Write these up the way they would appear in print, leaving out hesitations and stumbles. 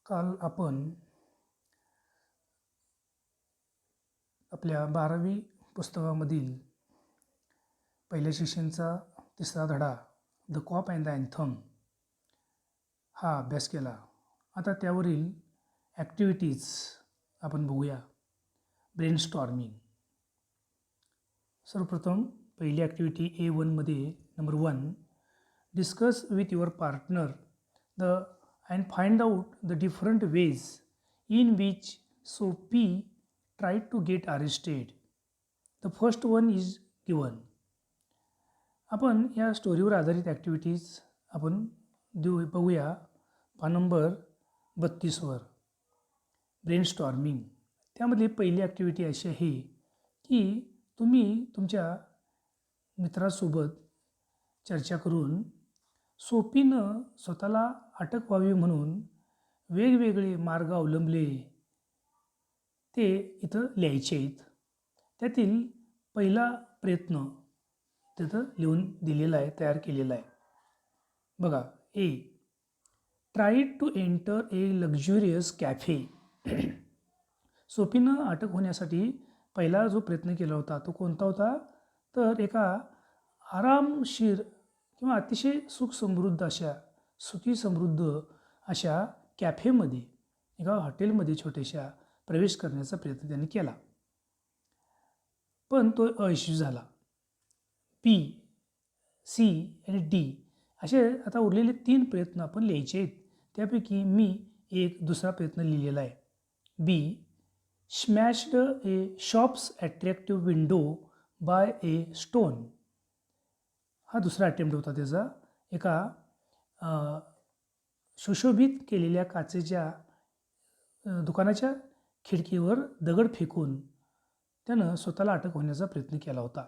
काल आपण आपल्या 12वी पुस्तकामधील पहिल्या सेशनचा तिसरा धडा the cop and the anthem हा अभ्यास केला. आता त्यावरील ॲक्टिव्हिटीज आपण बघूया. ब्रेनस्टॉर्मिंग. सर्वप्रथम पहिली ॲक्टिव्हिटी A1मध्ये number 1, discuss with your partner and find out the different ways in which Sophie tried to get arrested. The first one is given. आपण या स्टोरीवर आधारित ॲक्टिव्हिटीज आपण बघूया. पान नंबर 32वर ब्रेनस्टॉर्मिंग. त्यामध्ये पहिली ॲक्टिव्हिटी अशी आहे की तुम्ही तुमच्या मित्रासोबत चर्चा करून सोफीनं स्वतःला अटक व्हावी म्हणून वेगवेगळे मार्ग अवलंबले ते इथं लिहायचे आहेत. त्यातील पहिला प्रयत्न तिथं लिहून दिलेला आहे, तयार केलेला आहे. बघा. A, tried to enter a luxurious cafe. सोफीनं अटक होण्यासाठी पहिला जो प्रयत्न केला होता तो कोणता होता? तर एका आरामशीर किंवा अतिशय सुखसमृद्ध अशा सुखी समृद्ध अशा कॅफेमध्ये, एका हॉटेलमध्ये छोट्याशा प्रवेश करण्याचा प्रयत्न त्यांनी केला, पण तो अयशस्वी झाला. बी, सी आणि डी असे आता उरलेले 3 प्रयत्न आपण लिहायचे आहेत. त्यापैकी मी एक दुसरा प्रयत्न लिहिलेला आहे. B, smashed a shop's attractive window by a stone. हा दुसरा अटेम्प्ट होता त्याचा. एका सुशोभित केलेल्या काचेच्या दुकानाच्या खिडकीवर दगड फेकून त्यानं स्वतःला अटक होण्याचा प्रयत्न केला होता.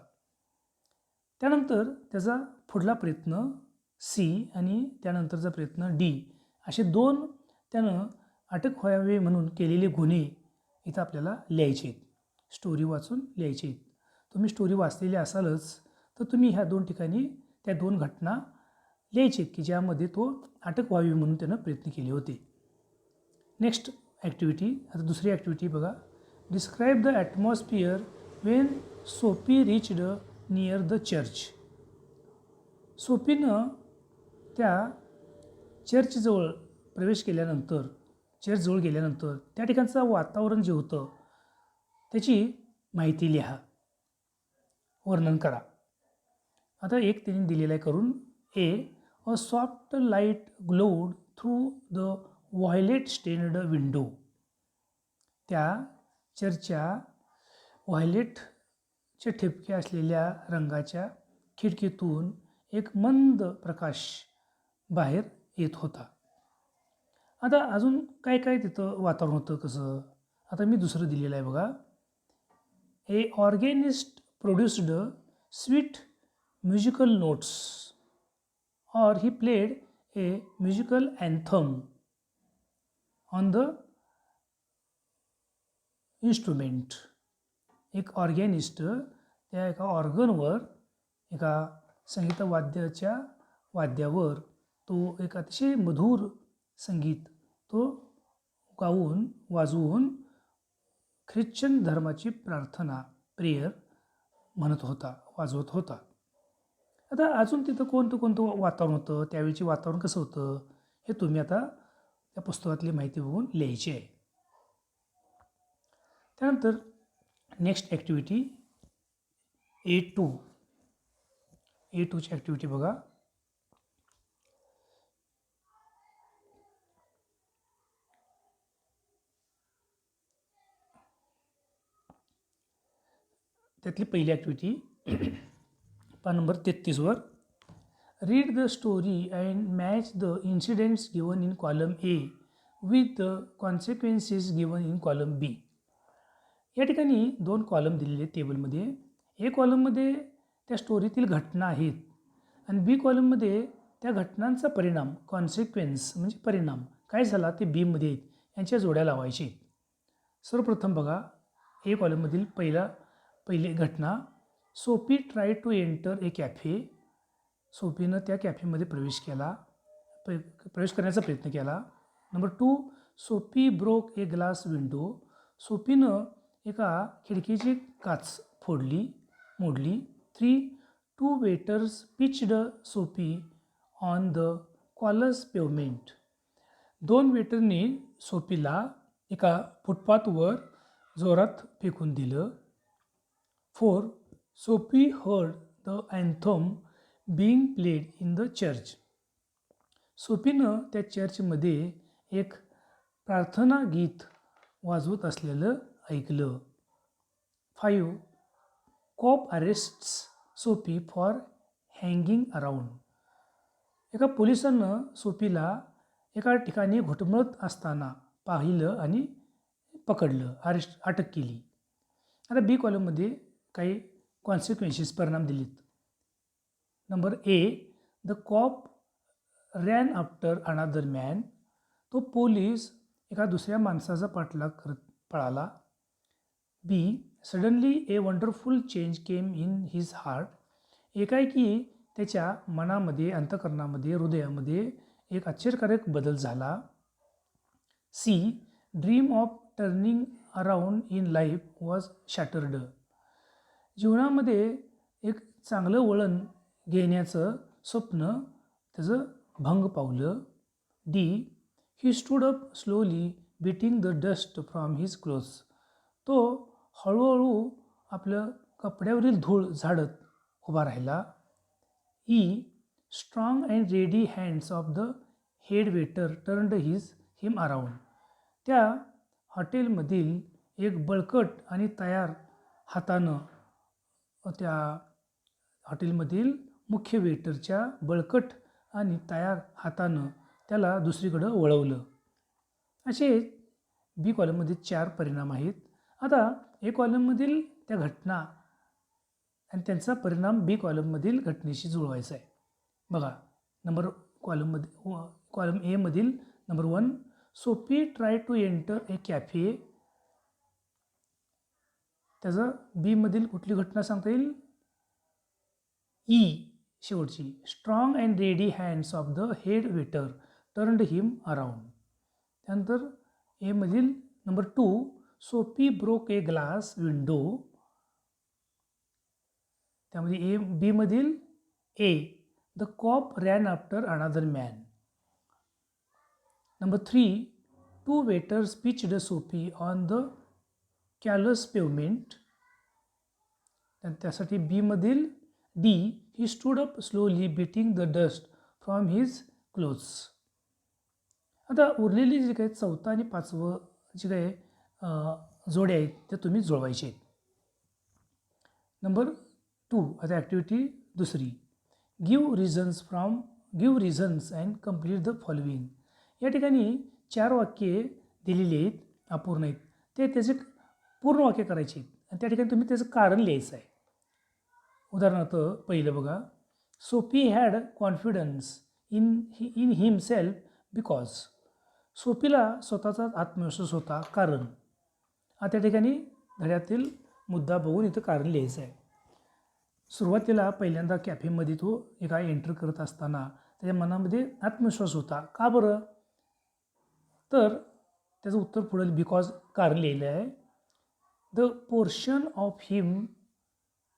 त्यानंतर त्याचा पुढला प्रयत्न सी आणि त्यानंतरचा प्रयत्न डी असे 2 त्यानं अटक व्हावे म्हणून केलेले गुन्हे इथं आपल्याला लिहायचे आहेत. स्टोरी वाचून लिहायचे आहेत. तुम्ही स्टोरी वाचलेली असालच तर तुम्ही ह्या 2 ठिकाणी त्या 2 घटना लिहायचे की ज्यामध्ये तो अटक व्हावी म्हणून त्यानं प्रयत्न केले होते. Next activity. आता दुसरी ॲक्टिव्हिटी बघा. Describe the atmosphere when Sophie reached near the church. सोफीनं त्या चर्चजवळ प्रवेश केल्यानंतर, चर्चजवळ गेल्यानंतर त्या ठिकाणचं वातावरण जे होतं त्याची माहिती लिहा, वर्णन करा. आता एक त्यांनी दिलेला आहे करून. A, a soft light glowed through the violet stained window. त्या चर्चच्या व्हायलेटचे ठिपके असलेल्या रंगाच्या खिडकीतून एक मंद प्रकाश बाहेर येत होता. आता अजून काय काय तिथं वातावरण होतं कसं? आता मी दुसरं दिलेलं आहे बघा. A organist produced sweet musical notes or he played a musical anthem on the instrument. एक ऑर्गॅनिस्ट त्या एका ऑर्गनवर, एका संगीत वाद्यावर तो एक अतिशय मधुर संगीत तो वाजवून ख्रिश्चन धर्माची प्रार्थना, प्रेयर म्हणत होता, वाजवत होता. आता अजून तिथं कोणतं वातावरण होतं, त्यावेळीचे वातावरण कसं होतं हे तुम्ही आता त्या पुस्तकातली माहिती बघून लिहायची आहे. त्यानंतर नेक्स्ट ॲक्टिव्हिटी A2ची ॲक्टिव्हिटी बघा. त्यातली पहिली ॲक्टिव्हिटी पान नंबर 33वर. Read the story and match the incidents given in column A with the consequences given in column B. या ठिकाणी 2 कॉलम दिलेले टेबलमध्ये. ए कॉलममध्ये त्या स्टोरीतील घटना आहेत आणि बी कॉलममध्ये त्या घटनांचा परिणाम, कॉन्सिक्वेन्स म्हणजे परिणाम काय झाला ते बीमध्ये आहेत, यांच्या जोड्या लावायचे. सर्वप्रथम बघा. ए कॉलममधील पहिली घटना. Sophie try to enter a cafe. सोफीनं त्या कॅफेमध्ये प्रवेश करण्याचा प्रयत्न केला. Number 2, Sophie broke a glass window. सोफीनं एका खिडकीची काच मोडली. 3. Two waiters pitched Sophie on the callous pavement. 2 वेटरनी सोफीला एका फुटपाथवर जोरात फेकून दिलं. 4. Sophie heard the anthem being played in the church. सोफीनं त्या चर्चमध्ये एक प्रार्थना गीत वाजवत असलेलं ऐकलं. 5. Cop arrests Sophie for hanging around. एका पोलिसांनं सोफीला एका ठिकाणी घुटमळत असताना पाहिलं आणि पकडलं, अटक केली. आता बी कॉलममध्ये काही कॉन्सिक्वेन्सेस परिणाम दिलेत. Number A, the cop ran after another man. तो पोलीस एका दुसऱ्या माणसाचा पाठलाग करत पळाला. B, suddenly a wonderful change came in his heart. एकाएकी त्याच्या मनामध्ये, अंतःकरणामध्ये, हृदयामध्ये एक आश्चर्यकारक बदल झाला. C, dream of turning around in life was shattered. जीवनामध्ये एक चांगलं वळण घेण्याचं स्वप्न त्याचं भंग पावलं. D, he stood up slowly beating the dust from his clothes. तो हळूहळू आपलं कपड्यावरील धूळ झाडत उभा राहिला. E, strong and ready hands off the head waiter turned him around. त्या हॉटेलमधील एक बळकट आणि तयार हातानं त्या हॉटेलमधील मुख्य वेटरच्या बळकट आणि तयार हातानं त्याला दुसरीकडं वळवलं. असे बी कॉलममध्ये 4 परिणाम आहेत. आता ए कॉलममधील त्या घटना आणि त्यांचा परिणाम बी कॉलममधील घटनेशी जुळवायचा आहे. बघा, कॉलम एमधील number 1, Soapy try to enter a cafe. त्याचं बीमधील कुठली घटना सांगता येईल? ई शेवटची, strong and ready hands off the head waiter turned him around. त्यानंतर एमधील number 2, Sophie broke a glass window. त्यामध्ये बीमधील A, the cop ran after another man. Number 3, two waiters pitched Sophie on the callous pavement. त्यासाठी बीमधील D, he stood up slowly beating the dust from his clothes. आता उरलेली जी काही 4थं आणि 5वं जी काही जोड्या आहेत त्या तुम्ही जुळवायचे आहेत. नंबर 2, आता ॲक्टिव्हिटी दुसरी, give reasons and complete the following. या ठिकाणी 4 वाक्ये दिलेली आहेत, अपूर्ण आहेत. त्याचे पूर्ण वाक्य करायचे आहेत आणि त्या ठिकाणी तुम्ही त्याचं कारण लिहायचं आहे. उदाहरणार्थ पहिलं बघा, Soapy had confidence in himself because. सोफीला स्वतःचा आत्मविश्वास होता कारण. त्या ठिकाणी धड्यातील मुद्दा बघून इथं कारण लिहायचं आहे. सुरुवातीला पहिल्यांदा कॅफेमध्ये तो एका एंटर करत असताना त्याच्या मनामध्ये आत्मविश्वास होता. का बरं? तर त्याचं उत्तर पुढील बिकॉज कारण लिहिलं आहे. The portion of him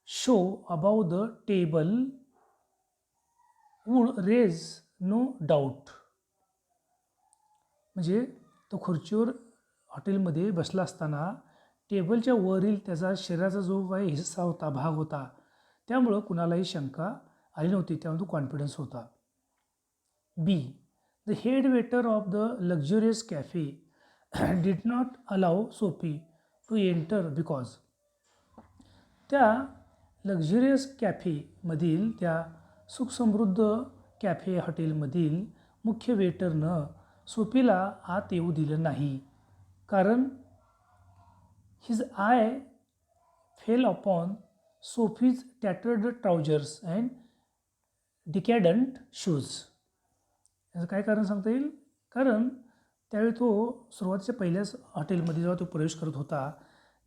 show above the table would raise no doubt. म्हणजे तो खुर्चीवर हॉटेलमध्ये बसला असताना टेबलच्या वरील त्याचा शरीराचा जो काही हिस्सा होता, भाग होता, त्यामुळं कुणालाही शंका आली नव्हती. त्यामुळे तो कॉन्फिडन्स होता. B, the head waiter of the luxurious cafe did not allow Soapy to enter because. त्या लक्झुरियस कॅफेमधील, त्या सुखसमृद्ध कॅफे हॉटेलमधील मुख्य वेटरनं सोफीला आत येऊ दिलं नाही कारण his eye fell upon Soapy's tattered trousers and decadent shoes. याचं काय कारण सांगता येईल? कारण त्यावेळी तो सुरुवातीच्या पहिल्याच हॉटेलमध्ये जेव्हा तो प्रवेश करत होता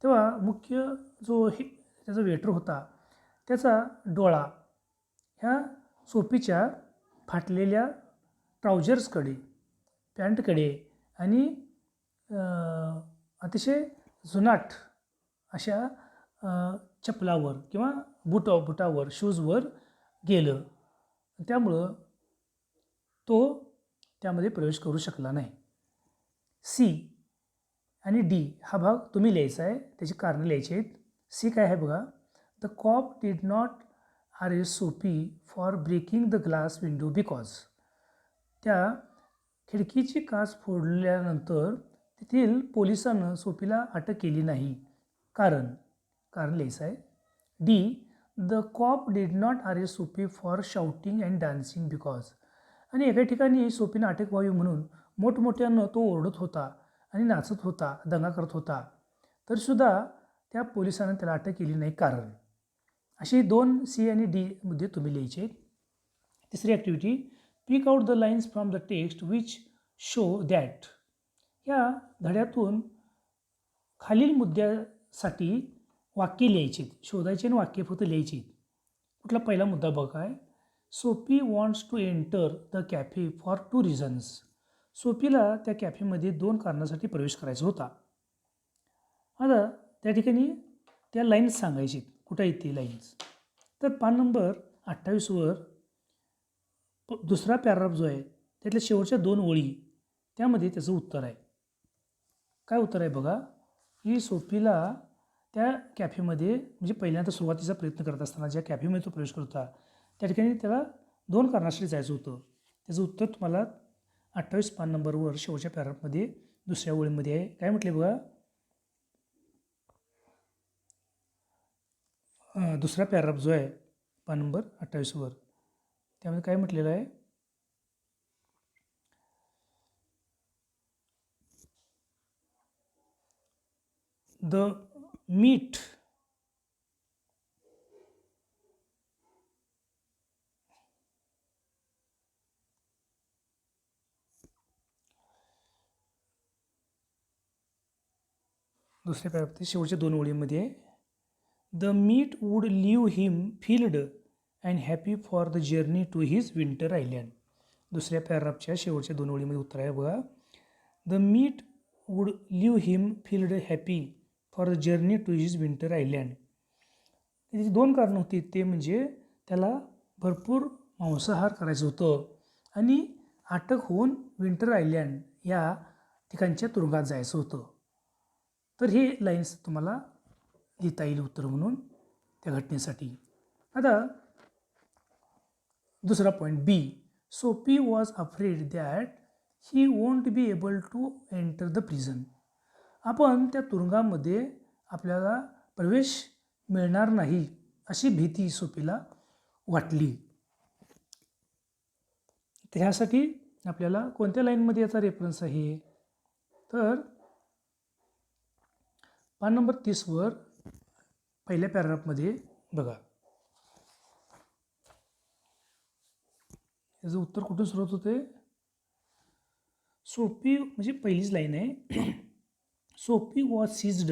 तेव्हा मुख्य जो त्याचा वेटर होता त्याचा डोळा ह्या सोफीच्या फाटलेल्या ट्राउजर्सकडे, पॅन्टकडे आणि अतिशय जुनाट अशा चपलावर किंवा बुटावर शूजवर गेलं, त्यामुळं तो त्यामध्ये प्रवेश करू शकला नाही. सी आणि डी हा भाग तुम्ही लिहायचा आहे, त्याची कारणं लिहायची आहेत. सी काय आहे बघा, the cop did not arrest Soapy for breaking the glass window because. त्या खिडकीची काच फोडल्यानंतर तेथील पोलिसांनं सोफीला अटक केली नाही, कारण लिहायचं आहे. D the cop did not arrest Soapy for shouting and dancing because. आणि एका ठिकाणी सोफीनं अटक व्हावी म्हणून मोठमोठ्यानं तो ओरडत होता आणि नाचत होता, दंगा करत होता, तरीसुद्धा त्या पोलिसांना त्याला अटक केली नाही, कारण. अशी 2 सी आणि डी मुद्दे तुम्ही लिहायचे आहेत. तिसरी activity, pick out the lines from the text which show that. या धड्यातून खालील मुद्द्यासाठी वाक्य लिहायची आहेत, शोधायची आणि वाक्य फक्त लिहायची आहेत. कुठला पहिला मुद्दा बघा आहे, Soapy wants to enter the cafe for 2 reasons. सोफीला त्या कॅफेमध्ये 2 कारणासाठी प्रवेश करायचा होता. आता त्या ठिकाणी त्या लाईन्स सांगायची, कुठं आहेत ती लाईन्स. तर पान नंबर 28वर दुसरा पॅराग्राफ जो आहे त्यातल्या शेवटच्या 2 ओळी, त्यामध्ये त्याचं उत्तर आहे. काय उत्तर आहे बघा, की सोफीला त्या कॅफेमध्ये म्हणजे पहिल्यांदा सुरुवातीचा प्रयत्न करत असताना ज्या कॅफेमध्ये तो प्रवेश करत होता त्या ठिकाणी त्याला 2 कारणासाठी जायचं होतं. त्याचं उत्तर तुम्हाला 28 पान नंबरवर शेवटच्या पॅराग्राफमध्ये दुसऱ्या ओळीमध्ये आहे. काय म्हटले बघा, दुसरा पॅराग्राफ जो आहे पान नंबर 28वर, त्यामध्ये काय म्हटलेलं आहे, द मीट दुसऱ्या पॅराग्राफमध्ये शेवटच्या 2 ओळीमध्ये आहे, the meat would leave him filled and happy for the journey to his winter island. दुसऱ्या पॅराग्राफच्या शेवटच्या 2 ओळीमध्ये उत्तर आहे बघा, the meat would leave him filled happy for the journey to his winter island. त्याची 2 कारणं होती, ते म्हणजे त्याला भरपूर मांसाहार करायचं होतं आणि अटक होऊन विंटर आयलँड या ठिकाणच्या तुरुंगात जायचं होतं. तर हे लाईन्स तुम्हाला लिहिता येईल उत्तर म्हणून त्या घटनेसाठी. आता दुसरा point B, Soapy was afraid that he won't be able to enter the prison. आपण त्या तुरुंगामध्ये आपल्याला प्रवेश मिळणार नाही अशी भीती सोफीला वाटली. तर ह्यासाठी आपल्याला कोणत्या लाईनमध्ये याचा रेफरन्स आहे, तर पान नंबर 30वर पहिल्या पॅराग्राफमध्ये बघा, याचं उत्तर कुठून सुरुवात होते, सोफी म्हणजे पहिलीच लाईन आहे, Soapy was seized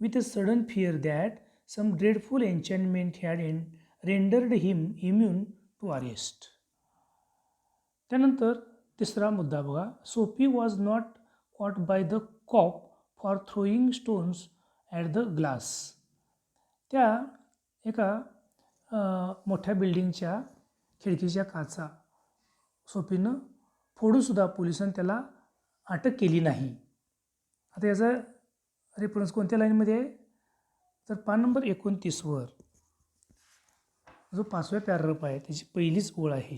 with a sudden fear that some dreadful enchantment had rendered him immune to arrest. त्यानंतर तिसरा मुद्दा बघा, Soapy was not caught by the cop for throwing stones at the glass. त्या एका मोठ्या बिल्डिंगच्या खिडकीच्या काचा सोफीनं फोडूनसुद्धा पोलिसांनी त्याला अटक केली नाही. आता याचा रेफरन्स कोणत्या लाईनमध्ये आहे, तर पान नंबर 29वर जो 5व्या पॅराग्राफ आहे त्याची पहिलीच ओळ आहे.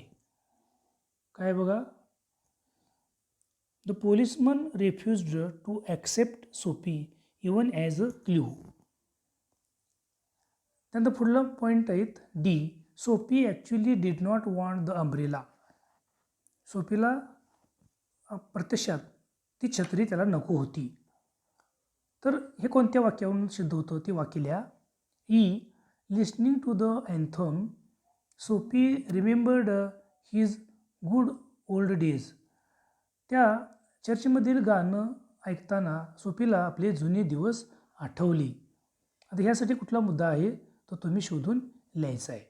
काय बघा, the policeman refused to accept Soapy even as a clue. त्यानंतर पुढला पॉईंट आहेत D, Soapy actually did not want the umbrella. सोफीला प्रत्यक्षात ती छत्री त्याला नको होती. तर हे कोणत्या वाक्यावरून सिद्ध होतं ते वाक्य लिहा. E, listening to the anthem Soapy remembered his good old days. त्या चर्चमधील गाणं ऐकताना सोफीला आपले जुने दिवस आठवले. आता ह्यासाठी कुठला मुद्दा आहे तो तुम्ही शोधून लिहायचा आहे.